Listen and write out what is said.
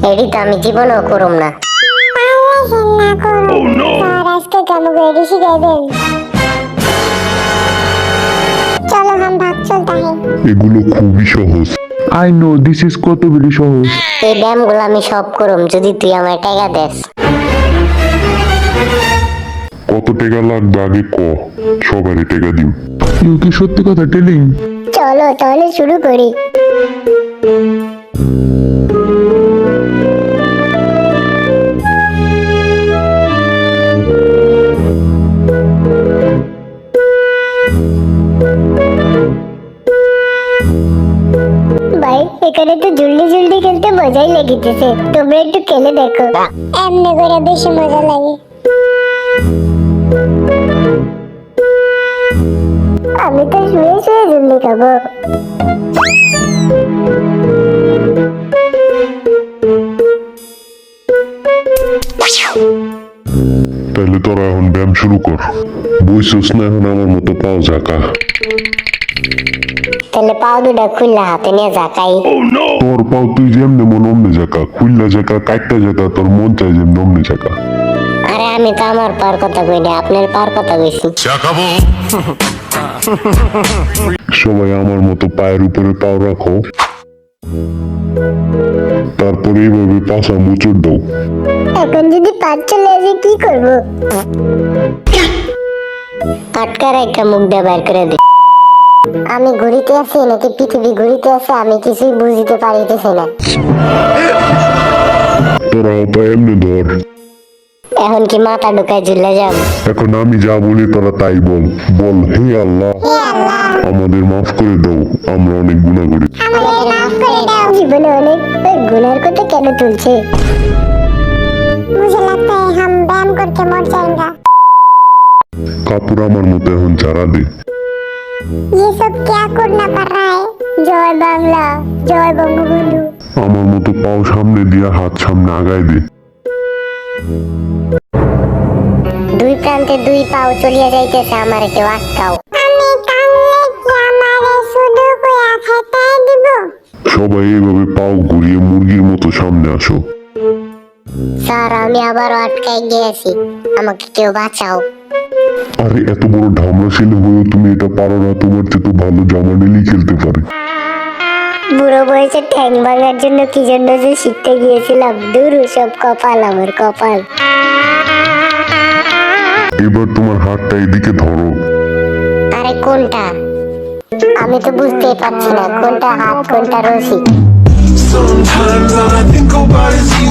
এডি তো আমি জীবনও করুম না। আজকে কেমন এডি শিখাইবেন? চলো হাম ভাগ চলতা है। এগুলো খুবই সহজ। আই নো দিস ইজ কত বেশি সহজ। এই ব্যায়ামগুলো আমি সব করুম যদি তুই আমার টাকা দেস। কত টাকা লাগবে আগে ক, সবারই টাকা দিম। ইউ কি সত্যি কথা টেলিং? চলো তাহলে শুরু করি। ভাই এখানে তো জলদি জলদি খেলতে মজাই লেগেছে, তোমরা একটু খেলে দেখো। এমনি করে বেশি মজা লাগে। আমি তো শুয়ে শুয়ে জলদি খাবো। তাহলে তোরা এখন ব্যায়াম শুরু কর। বইসুস না এখন আমার মতো পাও ঝাঁকা। তাহলে পাও দুটা খুললা হাতে নিয়ে যাকাই। তোর পাও তুই যেমনে মন অমনে ঝাঁকা, খুললা ঝাঁকা, কাটটা ঝাঁকা, তোর মন চাই যেমনি অমনে ঝাঁকা। আরে আমি তো আমার পার কথা কই না, আপনার পার কথা কইছি। সবাই আমার মতো পায়ের উপরে পাও রাখো, তারপরে এইভাবে পাছা মুচড় দাও। এখন যদি পাঁচ চলে আসে কি করবো? আটকার একটা মুখ দিয়ে বাইর করে দি। আমি ঘুরিতে আছি নাকি পৃথিবী ঘুরিতে আছে আমি কিছুই বুঝতে পারিতেছি না। তোরা পা এমনি ধর। এখন কি মাথা ঢুকায় ঝুলে যাব? এখন আমি যা বলি তোরা তাই বল। বল হে আল্লাহ আমাদের মাফ করে দাও, আমরা অনেক গুনাহ করি। জীবনে অনেক গুনার কথা কেন তুলছে? मुझे लगता है हम बैम करके मर जाएंगे। কাপড় আমার মতো এখন চারা দে। ये सब क्या करना पड़ रहा है? जय बांग्ला, जय बंगबंधु। আমার মতো পাও সামনে দিয়া হাত সামনে আগায় দে। দুই প্রান্তে দুই পাও চলিয়া যাইতেছে, আমার কেউ আটকাও। আমি কানলে কি আমারে শুধু কইয়া খেতে দিব? সবাই এইভাবে পাও ঘুরিয়ে মুরগির মতো সামনে আসো। স্যার আমি আবারও আটকাই গিয়েছি, আমাকে কেউ বাঁচাও। আরে এত বড় ঢামড়া ছেলে হয়েও তুমি এটা পারো না, তোমার চেয়ে তো ভালো জামা ডেলি খেলতে পারে। বুড়ো বয়সে ঠ্যাং ভাঙার জন্য কি জন্য যে শিখতে গিয়েছিলাম, দূর সব কপাল, আমার কপাল। এবার তোমার হাতটা এদিকে ধরো। আরে কোনটা? আমি তো বুঝতেই পারছি না কোনটা হাত কোনটা রশি। Sometimes all I think about is you.